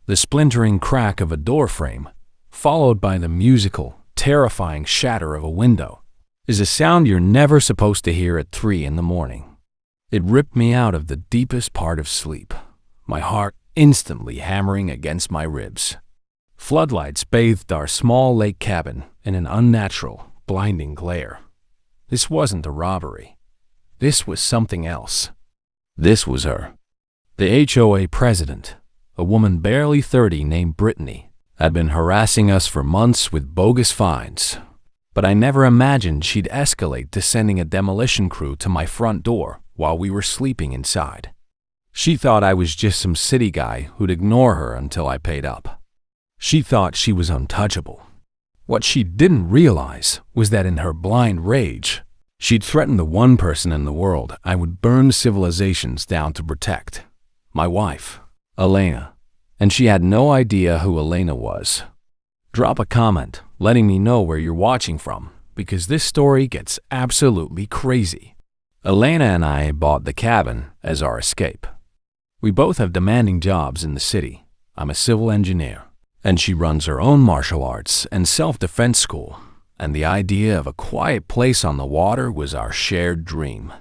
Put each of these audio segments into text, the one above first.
the splintering crack of a door frame, followed by the musical, terrifying shatter of a window, is a sound you're never supposed to hear at 3 in the morning. It ripped me out of the deepest part of sleep, my heart instantly hammering against my ribs. Floodlights bathed our small lake cabin in an unnatural, blinding glare. This wasn't a robbery. This was something else. This was her. The HOA president, a woman barely 30 named Brittany, had been harassing us for months with bogus fines. But I never imagined she'd escalate to sending a demolition crew to my front door while we were sleeping inside. She thought I was just some city guy who'd ignore her until I paid up. She thought she was untouchable. What she didn't realize was that in her blind rage, she'd threatened the one person in the world I would burn civilizations down to protect. My wife, Elena. And she had no idea who Elena was. Drop a comment letting me know where you're watching from, because this story gets absolutely crazy. Elena and I bought the cabin as our escape. We both have demanding jobs in the city. I'm a civil engineer, and she runs her own martial arts and self-defense school, and the idea of a quiet place on the water was our shared dream.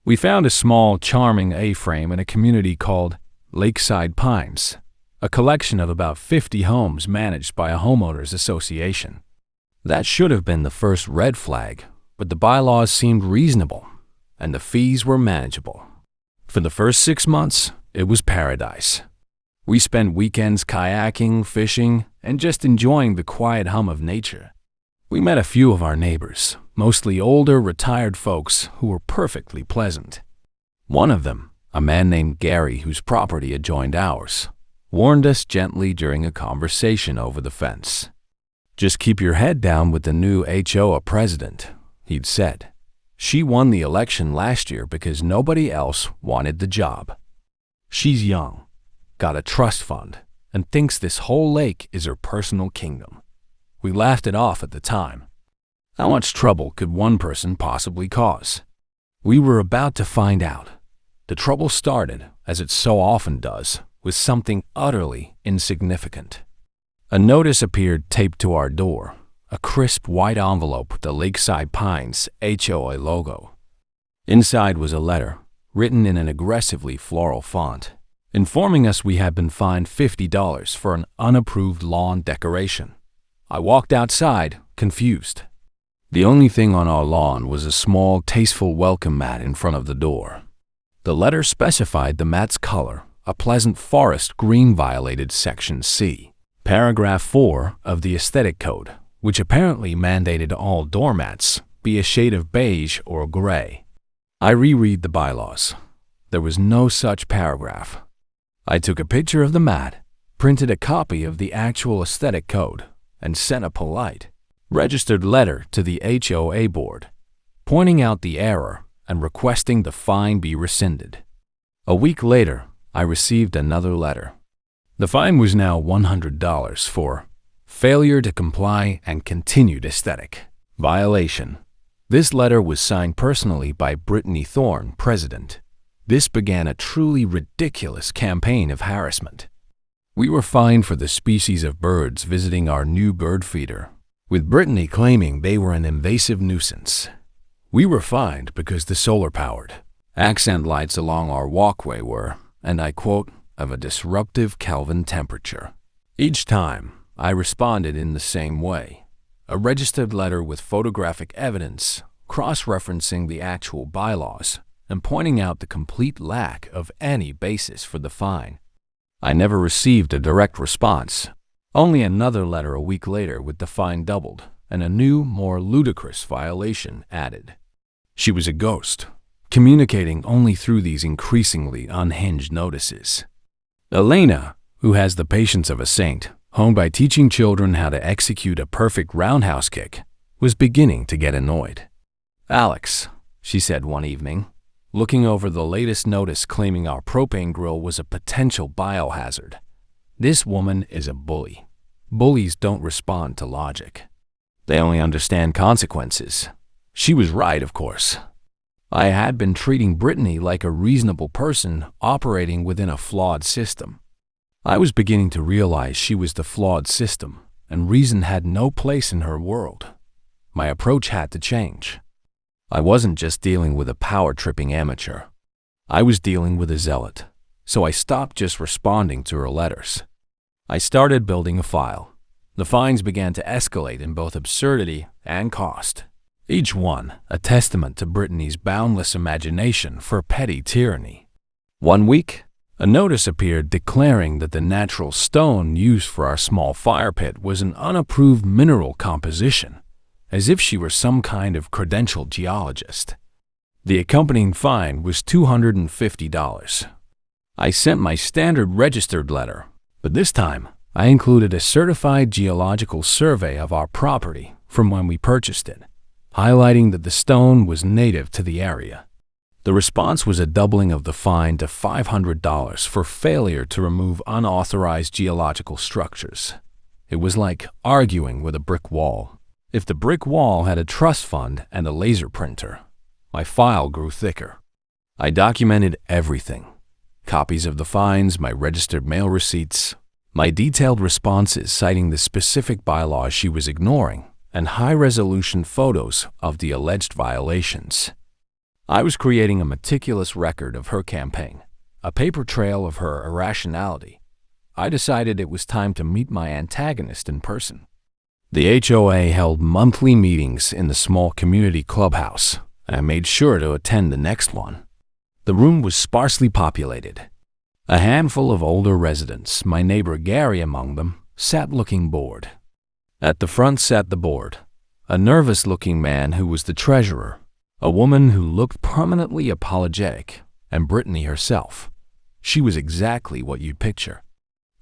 We found a small, charming A-frame in a community called Lakeside Pines, a collection of about 50 homes managed by a homeowners association. That should have been the first red flag, but the bylaws seemed reasonable, and the fees were manageable. For the first 6 months, it was paradise. We spent weekends kayaking, fishing, and just enjoying the quiet hum of nature. We met a few of our neighbors, mostly older, retired folks who were perfectly pleasant. One of them, a man named Gary whose property adjoined ours, warned us gently during a conversation over the fence. "Just keep your head down with the new HOA president," he'd said. "She won the election last year because nobody else wanted the job. She's young, got a trust fund, and thinks this whole lake is her personal kingdom." We laughed it off at the time. How much trouble could one person possibly cause? We were about to find out. The trouble started, as it so often does, with something utterly insignificant. A notice appeared taped to our door, a crisp white envelope with the Lakeside Pines HOA logo. Inside was a letter, written in an aggressively floral font, informing us we had been fined $50 for an unapproved lawn decoration. I walked outside, confused. The only thing on our lawn was a small, tasteful welcome mat in front of the door. The letter specified the mat's color, a pleasant forest green, violated Section C, Paragraph 4 of the Aesthetic Code, which apparently mandated all doormats be a shade of beige or gray. I reread the bylaws. There was no such paragraph. I took a picture of the mat, printed a copy of the actual Aesthetic Code, and sent a polite, registered letter to the HOA board, pointing out the error and requesting the fine be rescinded. A week later, I received another letter. The fine was now $100 for failure to comply and continued aesthetic violation. This letter was signed personally by Brittany Thorne, president. This began a truly ridiculous campaign of harassment. We were fined for the species of birds visiting our new bird feeder, with Brittany claiming they were an invasive nuisance. We were fined because the solar-powered accent lights along our walkway were, and I quote, "of a disruptive Kelvin temperature." Each time, I responded in the same way, a registered letter with photographic evidence, cross-referencing the actual bylaws, and pointing out the complete lack of any basis for the fine. I never received a direct response, only another letter a week later with the fine doubled and a new, more ludicrous violation added. She was a ghost, communicating only through these increasingly unhinged notices. Elena, who has the patience of a saint, honed by teaching children how to execute a perfect roundhouse kick, was beginning to get annoyed. "Alex," she said one evening, looking over the latest notice claiming our propane grill was a potential biohazard, "this woman is a bully. Bullies don't respond to logic. They only understand consequences." She was right, of course. I had been treating Brittany like a reasonable person operating within a flawed system. I was beginning to realize she was the flawed system, and reason had no place in her world. My approach had to change. I wasn't just dealing with a power-tripping amateur. I was dealing with a zealot, so I stopped just responding to her letters. I started building a file. The fines began to escalate in both absurdity and cost, each one a testament to Brittany's boundless imagination for petty tyranny. One week, a notice appeared declaring that the natural stone used for our small fire pit was an unapproved mineral composition, as if she were some kind of credentialed geologist. The accompanying fine was $250. I sent my standard registered letter, but this time I included a certified geological survey of our property from when we purchased it, highlighting that the stone was native to the area. The response was a doubling of the fine to $500 for failure to remove unauthorized geological structures. It was like arguing with a brick wall. If the brick wall had a trust fund and a laser printer, my file grew thicker. I documented everything: copies of the fines, my registered mail receipts, my detailed responses citing the specific bylaws she was ignoring, and high-resolution photos of the alleged violations. I was creating a meticulous record of her campaign, a paper trail of her irrationality. I decided it was time to meet my antagonist in person. The HOA held monthly meetings in the small community clubhouse, and I made sure to attend the next one. The room was sparsely populated. A handful of older residents, my neighbor Gary among them, sat looking bored. At the front sat the board, a nervous-looking man who was the treasurer, a woman who looked permanently apologetic, and Brittany herself. She was exactly what you'd picture.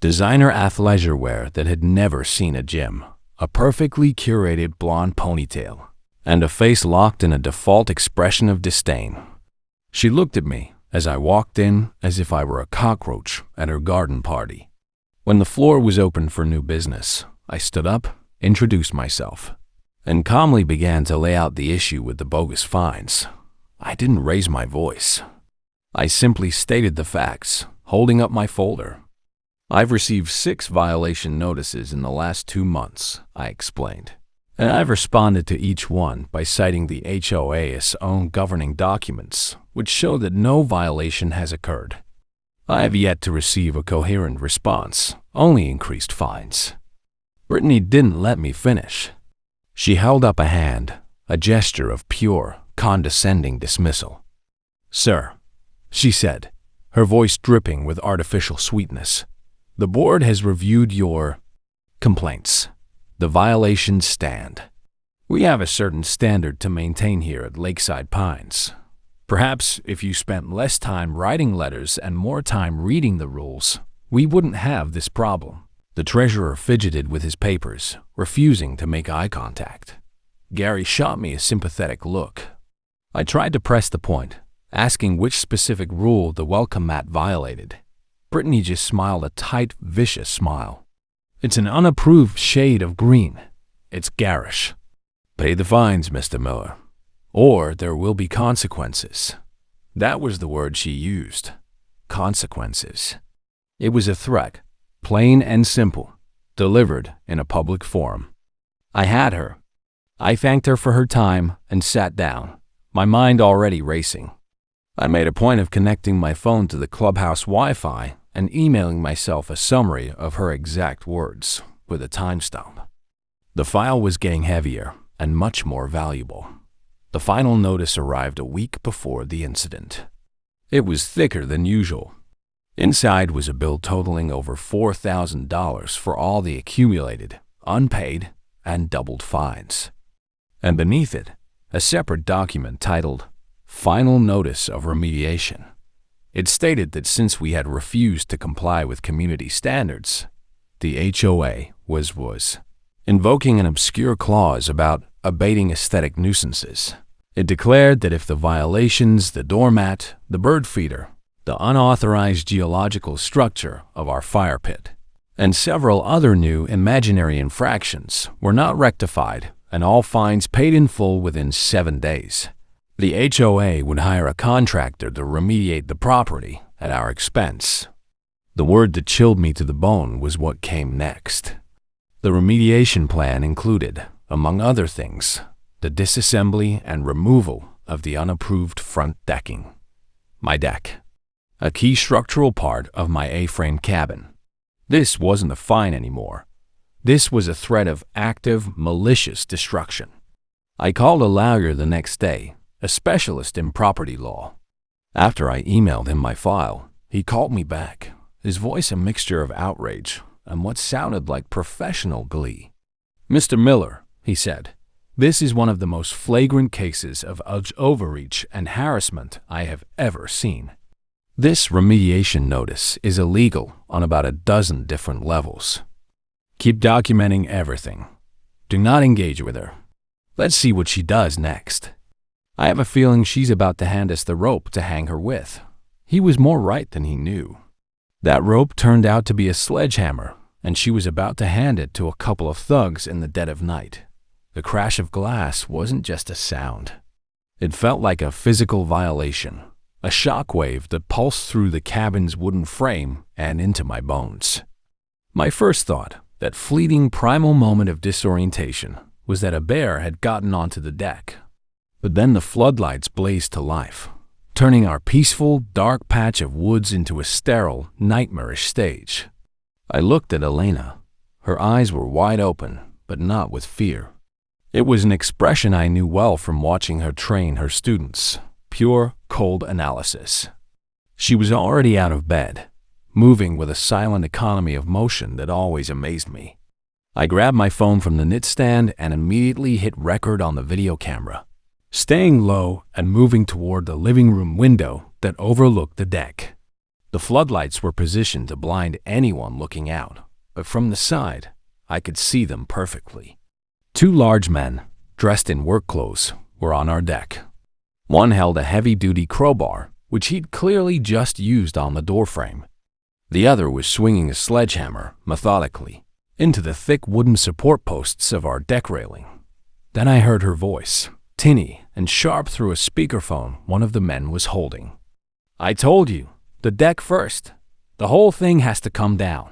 Designer athleisure wear that had never seen a gym, a perfectly curated blonde ponytail, and a face locked in a default expression of disdain. She looked at me as I walked in as if I were a cockroach at her garden party. When the floor was open for new business, I stood up, introduced myself, and calmly began to lay out the issue with the bogus fines. I didn't raise my voice. I simply stated the facts, holding up my folder. I've received 6 violation notices in the last 2 months, I explained, and I've responded to each one by citing the HOA's own governing documents, which show that no violation has occurred. I have yet to receive a coherent response, only increased fines. Brittany didn't let me finish. She held up a hand, a gesture of pure, condescending dismissal. "Sir," she said, her voice dripping with artificial sweetness, "the board has reviewed your complaints. The violations stand. We have a certain standard to maintain here at Lakeside Pines. Perhaps if you spent less time writing letters and more time reading the rules, we wouldn't have this problem." The treasurer fidgeted with his papers, refusing to make eye contact. Gary shot me a sympathetic look. I tried to press the point, asking which specific rule the welcome mat violated. Brittany just smiled a tight, vicious smile. "It's an unapproved shade of green. It's garish. Pay the fines, Mr. Miller, or there will be consequences." That was the word she used. Consequences. It was a threat, plain and simple, delivered in a public forum. I had her. I thanked her for her time and sat down, my mind already racing. I made a point of connecting my phone to the clubhouse Wi-Fi and emailing myself a summary of her exact words with a timestamp. The file was getting heavier and much more valuable. The final notice arrived a week before the incident. It was thicker than usual. Inside was a bill totaling over $4,000 for all the accumulated, unpaid, and doubled fines. And beneath it, a separate document titled Final Notice of Remediation. It stated that since we had refused to comply with community standards, the HOA was invoking an obscure clause about abating aesthetic nuisances. It declared that if the violations, the doormat, the bird feeder, the unauthorized geological structure of our fire pit, and several other new imaginary infractions were not rectified and all fines paid in full within 7 days, the HOA would hire a contractor to remediate the property at our expense. The word that chilled me to the bone was what came next. The remediation plan included, among other things, the disassembly and removal of the unapproved front decking. My deck, a key structural part of my A-frame cabin. This wasn't a fine anymore. This was a threat of active, malicious destruction. I called a lawyer the next day, a specialist in property law. After I emailed him my file, he called me back, his voice a mixture of outrage and what sounded like professional glee. "Mr. Miller," he said, "this is one of the most flagrant cases of overreach and harassment I have ever seen. This remediation notice is illegal on about a dozen different levels. Keep documenting everything. Do not engage with her. Let's see what she does next." I have a feeling she's about to hand us the rope to hang her with. He was more right than he knew. That rope turned out to be a sledgehammer, and she was about to hand it to a couple of thugs in the dead of night. The crash of glass wasn't just a sound. It felt like a physical violation, a shockwave that pulsed through the cabin's wooden frame and into my bones. My first thought, that fleeting primal moment of disorientation, was that a bear had gotten onto the deck. But then the floodlights blazed to life, turning our peaceful, dark patch of woods into a sterile, nightmarish stage. I looked at Elena. Her eyes were wide open, but not with fear. It was an expression I knew well from watching her train her students. Pure, cold analysis. She was already out of bed, moving with a silent economy of motion that always amazed me. I grabbed my phone from the nightstand and immediately hit record on the video camera, staying low and moving toward the living room window that overlooked the deck. The floodlights were positioned to blind anyone looking out, but from the side, I could see them perfectly. Two large men, dressed in work clothes, were on our deck. One held a heavy-duty crowbar, which he'd clearly just used on the doorframe. The other was swinging a sledgehammer, methodically, into the thick wooden support posts of our deck railing. Then I heard her voice, tinny and sharp through a speakerphone one of the men was holding. "I told you, the deck first. The whole thing has to come down.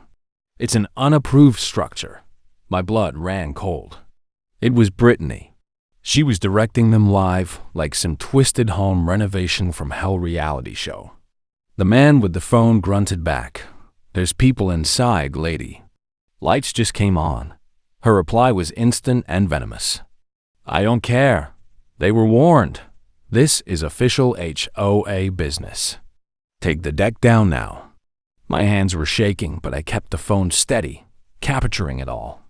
It's an unapproved structure." My blood ran cold. It was Brittany. She was directing them live like some twisted home renovation from hell reality show. The man with the phone grunted back, "There's people inside, lady." Lights just came on. Her reply was instant and venomous. "I don't care. They were warned. This is official HOA business. Take the deck down now." My hands were shaking, but I kept the phone steady, capturing it all.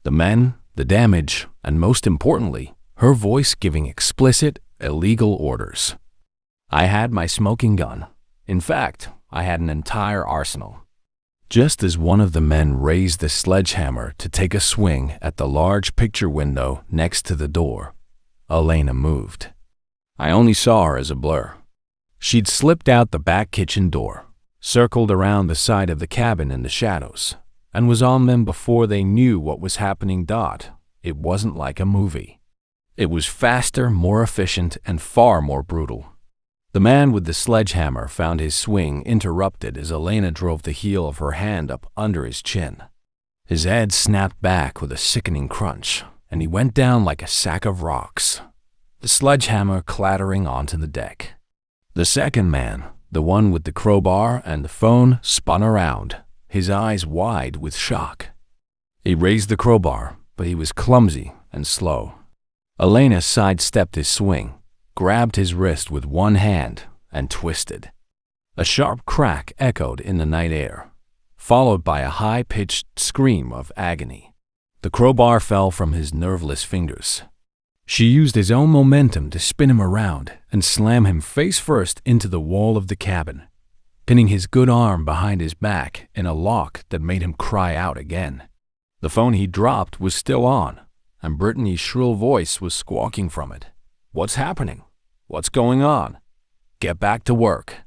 The men, the damage, and most importantly, her voice giving explicit, illegal orders. I had my smoking gun. In fact, I had an entire arsenal. Just as one of the men raised the sledgehammer to take a swing at the large picture window next to the door, Elena moved. I only saw her as a blur. She'd slipped out the back kitchen door, circled around the side of the cabin in the shadows, and was on them before they knew what was happening. It wasn't like a movie. It was faster, more efficient, and far more brutal. The man with the sledgehammer found his swing interrupted as Elena drove the heel of her hand up under his chin. His head snapped back with a sickening crunch, and he went down like a sack of rocks, the sledgehammer clattering onto the deck. The second man, the one with the crowbar and the phone, spun around, his eyes wide with shock. He raised the crowbar, but he was clumsy and slow. Elena sidestepped his swing, grabbed his wrist with one hand, and twisted. A sharp crack echoed in the night air, followed by a high-pitched scream of agony. The crowbar fell from his nerveless fingers. She used his own momentum to spin him around and slam him face first into the wall of the cabin, pinning his good arm behind his back in a lock that made him cry out again. The phone he dropped was still on, and Brittany's shrill voice was squawking from it. "What's happening? What's going on? Get back to work."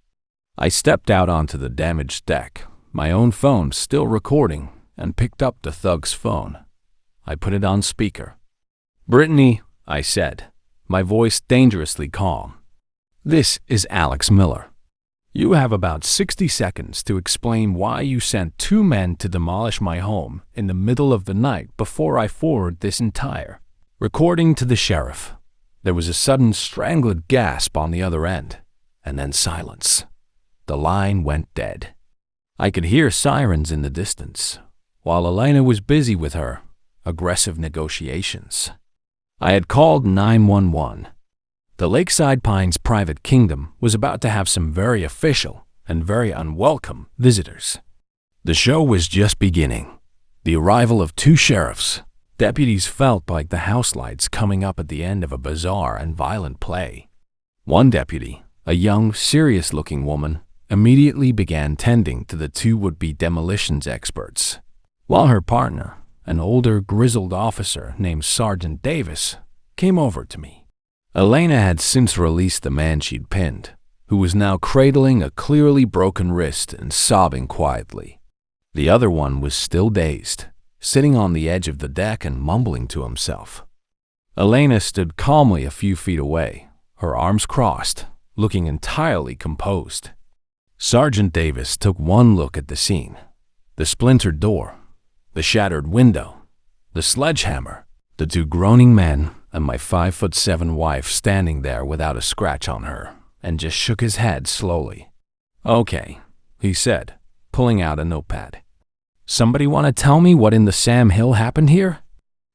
I stepped out onto the damaged deck, my own phone still recording, and picked up the thug's phone. I put it on speaker. "Brittany," I said, my voice dangerously calm. "This is Alex Miller. You have about 60 seconds to explain why you sent 2 men to demolish my home in the middle of the night before I forward this entire recording to the sheriff." There was a sudden strangled gasp on the other end, and then silence. The line went dead. I could hear sirens in the distance, while Elena was busy with her aggressive negotiations. I had called 911. The Lakeside Pines private kingdom was about to have some very official and very unwelcome visitors. The show was just beginning. The arrival of 2 sheriffs. Deputies felt like the house lights coming up at the end of a bizarre and violent play. One deputy, a young, serious-looking woman, immediately began tending to the 2 would-be demolitions experts, while her partner, an older, grizzled officer named Sergeant Davis, came over to me. Elena had since released the man she'd pinned, who was now cradling a clearly broken wrist and sobbing quietly. The other one was still dazed, sitting on the edge of the deck and mumbling to himself. Elena stood calmly a few feet away, her arms crossed, looking entirely composed. Sergeant Davis took one look at the scene: the splintered door, the shattered window, the sledgehammer, the 2 groaning men, and my 5'7" wife standing there without a scratch on her, and just shook his head slowly. "Okay," he said, pulling out a notepad. "Somebody want to tell me what in the Sam Hill happened here?"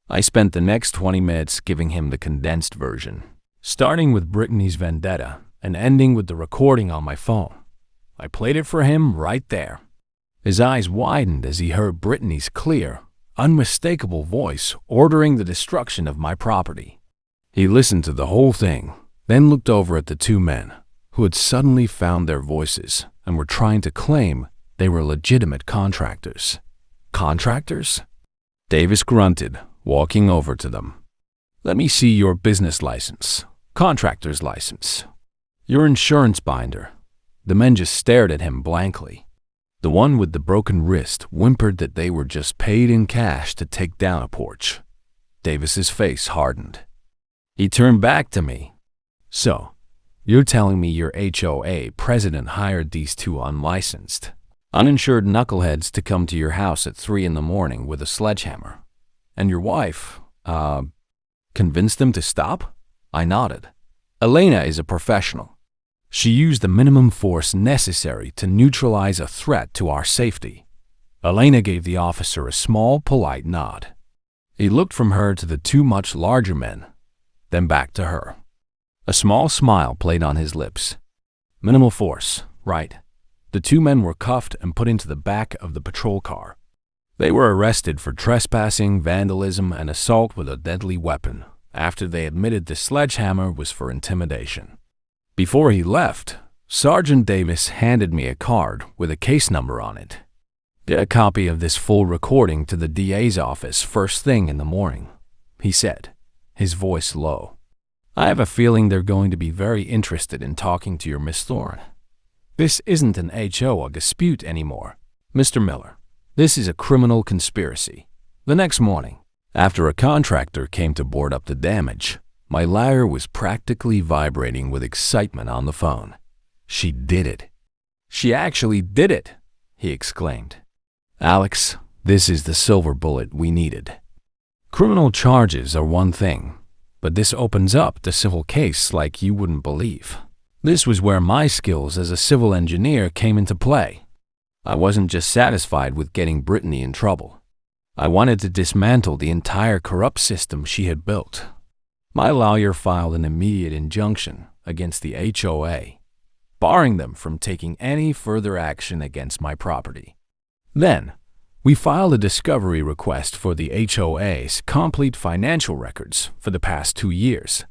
I spent the next 20 minutes giving him the condensed version, starting with Brittany's vendetta and ending with the recording on my phone. I played it for him right there. His eyes widened as he heard Brittany's clear, unmistakable voice ordering the destruction of my property. He listened to the whole thing, then looked over at the 2 men, who had suddenly found their voices and were trying to claim they were legitimate contractors. Contractors? Davis grunted, walking over to them. "Let me see your business license, contractor's license, your insurance binder." The men just stared at him blankly. The one with the broken wrist whimpered that they were just paid in cash to take down a porch. Davis's face hardened. He turned back to me. "So, you're telling me your HOA president hired these 2 unlicensed, uninsured knuckleheads to come to your house at 3 in the morning with a sledgehammer, and your wife, convinced them to stop?" I nodded. "Elena is a professional. She used the minimum force necessary to neutralize a threat to our safety." Elena gave the officer a small, polite nod. He looked from her to the 2 much larger men, then back to her. A small smile played on his lips. "Minimal force, right." The 2 men were cuffed and put into the back of the patrol car. They were arrested for trespassing, vandalism, and assault with a deadly weapon after they admitted the sledgehammer was for intimidation. Before he left, Sergeant Davis handed me a card with a case number on it. "Get a copy of this full recording to the DA's office first thing in the morning," he said, his voice low. "I have a feeling they're going to be very interested in talking to your Miss Thorne. This isn't an HOA dispute anymore, Mr. Miller. This is a criminal conspiracy." The next morning, after a contractor came to board up the damage, my lyre was practically vibrating with excitement on the phone. "She did it. She actually did it," he exclaimed. "Alex, this is the silver bullet we needed. Criminal charges are one thing, but this opens up the civil case like you wouldn't believe." This was where my skills as a civil engineer came into play. I wasn't just satisfied with getting Brittany in trouble. I wanted to dismantle the entire corrupt system she had built. My lawyer filed an immediate injunction against the HOA, barring them from taking any further action against my property. Then, we filed a discovery request for the HOA's complete financial records for the past 2 years,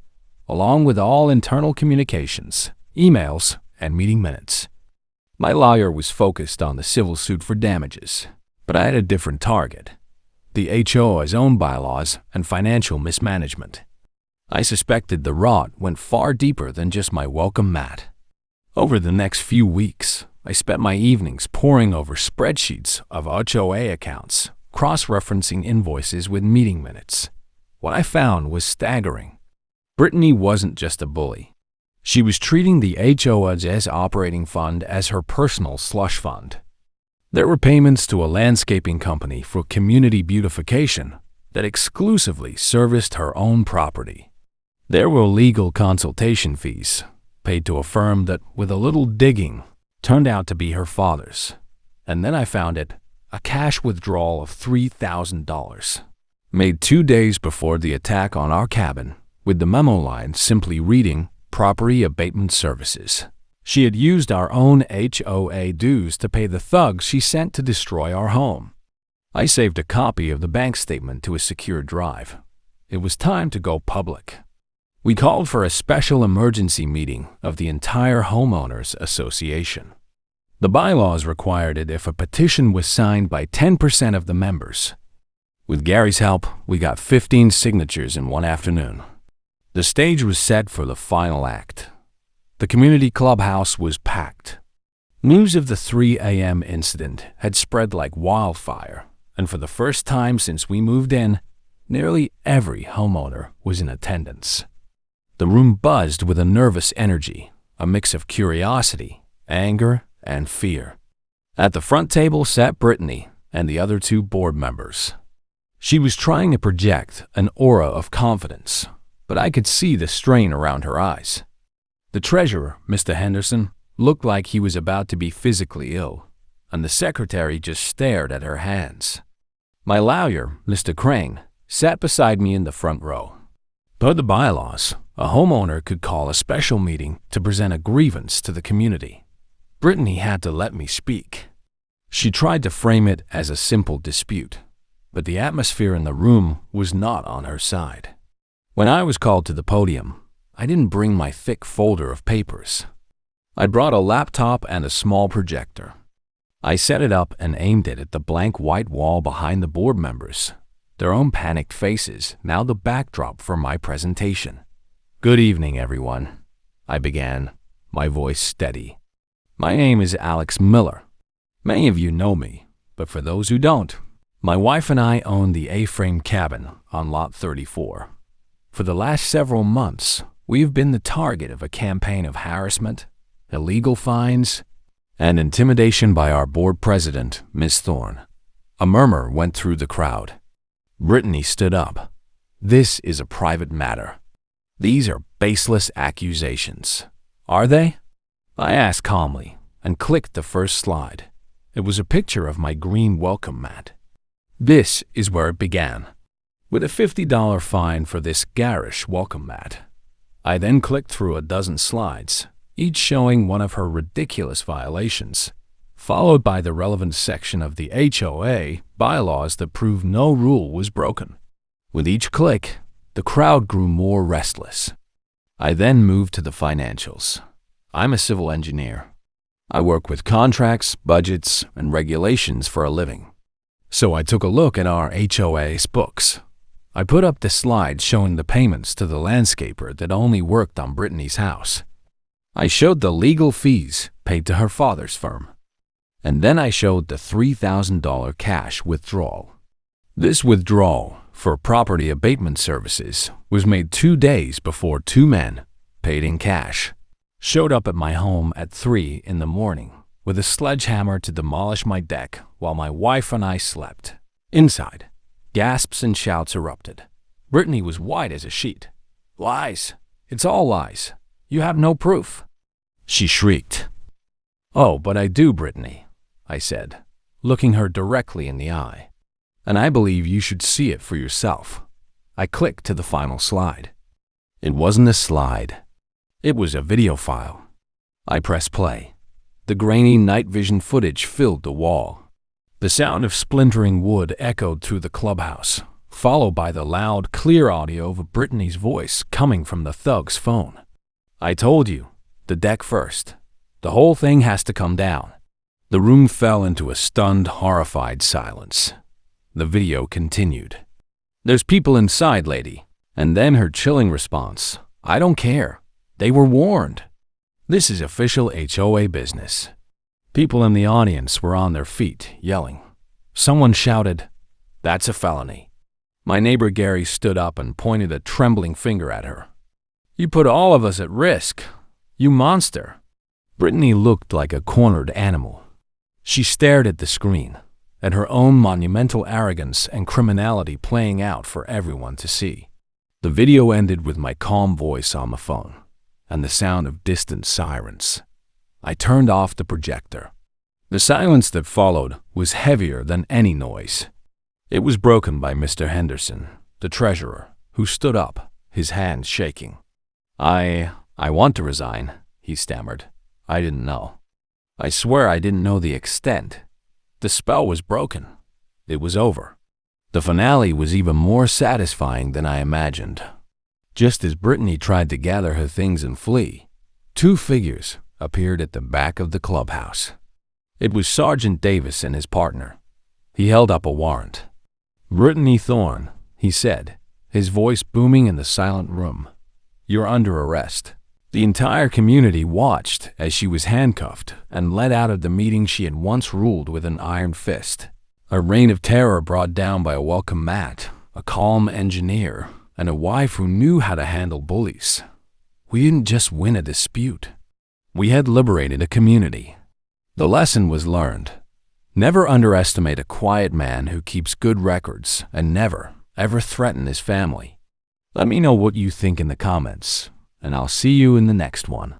along with all internal communications, emails, and meeting minutes. My lawyer was focused on the civil suit for damages, but I had a different target: the HOA's own bylaws and financial mismanagement. I suspected the rot went far deeper than just my welcome mat. Over the next few weeks, I spent my evenings poring over spreadsheets of HOA accounts, cross-referencing invoices with meeting minutes. What I found was staggering. Brittany wasn't just a bully. She was treating the HOA's operating fund as her personal slush fund. There were payments to a landscaping company for community beautification that exclusively serviced her own property. There were legal consultation fees paid to a firm that, with a little digging, turned out to be her father's. And then I found it, a cash withdrawal of $3,000, made 2 days before the attack on our cabin, with the memo line simply reading, "Property Abatement Services." She had used our own HOA dues to pay the thugs she sent to destroy our home. I saved a copy of the bank statement to a secure drive. It was time to go public. We called for a special emergency meeting of the entire homeowners association. The bylaws required it if a petition was signed by 10% of the members. With Gary's help, we got 15 signatures in one afternoon. The stage was set for the final act. The community clubhouse was packed. News of the 3 a.m. incident had spread like wildfire, and for the first time since we moved in, nearly every homeowner was in attendance. The room buzzed with a nervous energy, a mix of curiosity, anger, and fear. At the front table sat Brittany and the other 2 board members. She was trying to project an aura of confidence, but I could see the strain around her eyes. The treasurer, Mr. Henderson, looked like he was about to be physically ill, and the secretary just stared at her hands. My lawyer, Mr. Crane, sat beside me in the front row. Per the bylaws, a homeowner could call a special meeting to present a grievance to the community. Brittany had to let me speak. She tried to frame it as a simple dispute, but the atmosphere in the room was not on her side. When I was called to the podium, I didn't bring my thick folder of papers. I brought a laptop and a small projector. I set it up and aimed it at the blank white wall behind the board members, their own panicked faces now the backdrop for my presentation. "Good evening, everyone," I began, my voice steady. "My name is Alex Miller. Many of you know me, but for those who don't, my wife and I own the A-frame cabin on Lot 34. For the last several months, we've been the target of a campaign of harassment, illegal fines, and intimidation by our board president, Ms. Thorne." A murmur went through the crowd. Brittany stood up. "This is a private matter. These are baseless accusations." "Are they?" I asked calmly and clicked the first slide. It was a picture of my green welcome mat. This is where it began, with a $50 fine for this garish welcome mat. I then clicked through a dozen slides, each showing one of her ridiculous violations, followed by the relevant section of the HOA bylaws that proved no rule was broken. With each click, the crowd grew more restless. I then moved to the financials. I'm a civil engineer. I work with contracts, budgets, and regulations for a living. So I took a look at our HOA's books. I put up the slide showing the payments to the landscaper that only worked on Brittany's house. I showed the legal fees paid to her father's firm. And then I showed the $3,000 cash withdrawal. This withdrawal for property abatement services was made 2 days before 2 men, paid in cash, showed up at my home at 3 in the morning with a sledgehammer to demolish my deck while my wife and I slept. Inside, gasps and shouts erupted. Brittany was white as a sheet. "Lies! It's all lies! You have no proof!" she shrieked. "Oh, but I do, Brittany," I said, looking her directly in the eye. "And I believe you should see it for yourself." I clicked to the final slide. It wasn't a slide. It was a video file. I pressed play. The grainy night vision footage filled the wall. The sound of splintering wood echoed through the clubhouse, followed by the loud, clear audio of Brittany's voice coming from the thug's phone. "I told you, the deck first. The whole thing has to come down." The room fell into a stunned, horrified silence. The video continued. "There's people inside, lady." And then her chilling response, "I don't care. They were warned." This is official HOA business. People in the audience were on their feet, yelling. Someone shouted, "That's a felony." My neighbor Gary stood up and pointed a trembling finger at her. "You put all of us at risk. "You monster!" Brittany looked like a cornered animal. She stared at the screen, at her own monumental arrogance and criminality playing out for everyone to see. The video ended with my calm voice on the phone and the sound of distant sirens. I turned off the projector. The silence that followed was heavier than any noise. It was broken by Mr. Henderson, the treasurer, who stood up, his hands shaking. I want to resign," he stammered. "I didn't know. I swear I didn't know the extent. The spell was broken. It was over." The finale was even more satisfying than I imagined. Just as Brittany tried to gather her things and flee, two figures appeared at the back of the clubhouse. It was Sergeant Davis and his partner. He held up a warrant. "Brittany Thorne," he said, his voice booming in the silent room. "You're under arrest." The entire community watched as she was handcuffed and led out of the meeting she had once ruled with an iron fist. A reign of terror brought down by a welcome Matt, a calm engineer, and a wife who knew how to handle bullies. We didn't just win a dispute. We had liberated a community. The lesson was learned. Never underestimate a quiet man who keeps good records, and never, ever threaten his family. Let me know what you think in the comments, and I'll see you in the next one.